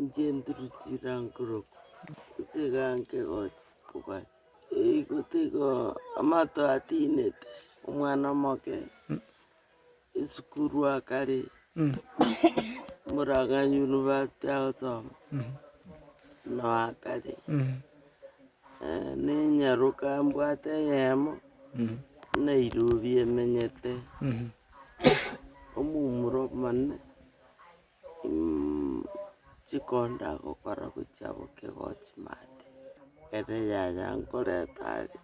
njendurusiranguruk tsigange gochibugach igotego amato atinete umwana moke isukuru akari Murang'a University agosoma no akari ninyaruka mbwate yemo Nairobi emenyete omumuro mane chikonda gokora gochabo kegochi mati ere yaya nkoretari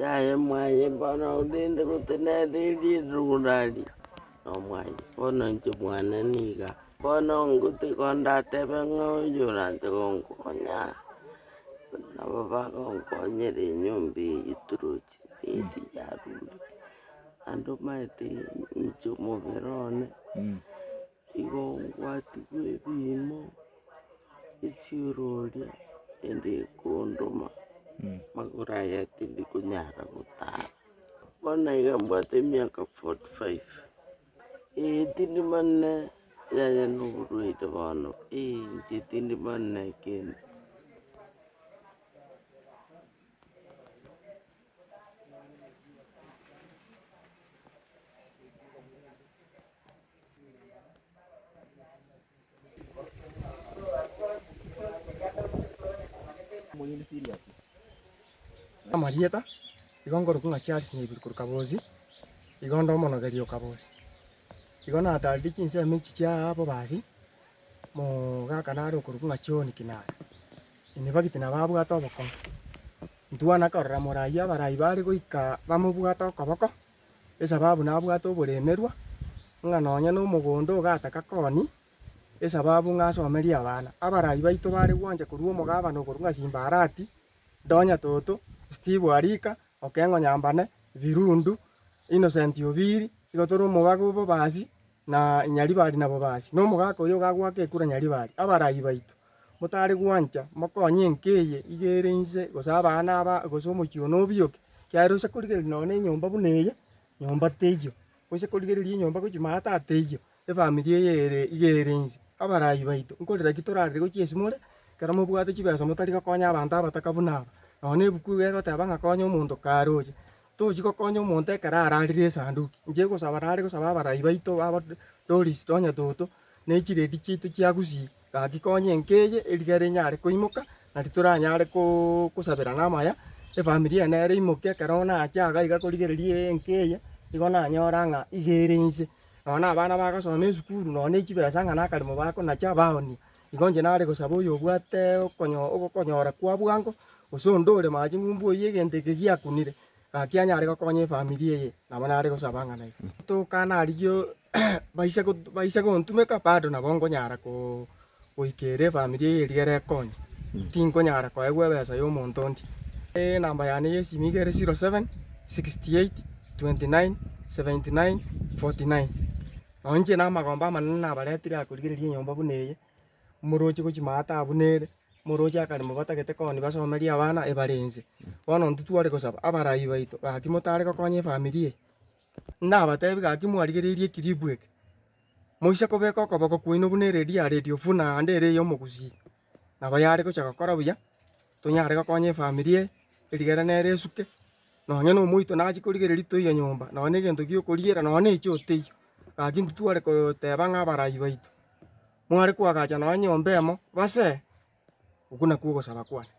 yaya mwaye mbona udinde gutenediri rurali no mwaye bono nje mwana niga bono nguti konda tebe ngoyurante gonkonya na baba gonkonyere nyombi ituruchi edi yaruli ando maete nchomo verone igo ngwati gwebimo isiurori ende kondoma magura yati ndikunyara gutara bona igambwate miaka 45 tindi manne yaya nuruide bono nje tindi manne kende Marieta igongoro kunga Charles Nyebiri kurukabozi igondo monogerio kabozi igona ataldi chinse michi cha abo basi mo gakanaro kurukunga choni kinara ini bagitina babwata oboko ntuana korora moraya barai bari goika bamubwata okoboko esababu nabwata oboremerwa ng'anonya no mugondo ogataka koni esababu ng'asomeria abana abarai baito bare gwanja korwa omogabano korunga Simbarati Donya Toto Steve Warika Okengo Nyambane Virundu Innocent Obiri igotoro omobago bo basi na Nyaribari nabo basi no mogako oyo gagwake kura Nyaribari abarai baito motare gwanja mokonye nkeye igere inse gosa abana aba gosa omochio no bioke kiaro se kurigeria none nyomba buneye nyomba teyo gose kurigeria nyomba gochimata ateyo efamily eye igere inse abarai baito nkorera kitorarire gochiesimore kera mobwate chibesa motari gokonya abanto abatakabuna aba none ebuku gegoteba ng'akonya omonto karoche tochi gokonya omonto ekero ararire esanduki inche gosaba rare gosaba abarai baito aba Doris Donya Toto na echiredi chiaito chiagusii gagikonye nkeye erigere enyare koimoka nari toranyare kosabera ng'amaya efamily ene ere imoke ekero nacha iga korigereria nkeye igo nanyora ng'a igere inse none abana bagosoma esukuru none echibesa ng'a nakaremo bakonacha baonia igo inche nare gosaba oyo obwate ogokonyora kwa bwango gose onde ore mache ng'umbu oyo egento eke giakunire gaki anyare gokonya efamily eye nabo nare gosaba ng'a naibo tokana arigio baise gontumeka bado nabo nkonyara goikera efamily eye erigere ekonye tinkonyara koegwa ebesa ya omonto ndi enamba yane ya esimu igere 07 68 29 79 49 no inche na amagomba amanene nabaretire akorigereria enyomba buna eye moroche gochimata abunere moroche akaremo batagete koni basomeria abana ebarense bono intwe tware gosaba abarai baito gaki motare gokonya efamily eye nabatebi gaki mwarigereirie ekiribu eke moise kobeka okoboko kwaino buna eredi ya Radio Funa ande ere ya omogusii nabo yare gocha gokora buya tonyare gokonya efamily eye erigere nere esuke nonya na omoito nachi korigereria toiyo nyomba none egento giokoriera none echo oteiyo gaki intwe tware koteba ng'a abarai baito mware kwagacha nonya nyomba emo base okwo nakwo ogosaba kwane.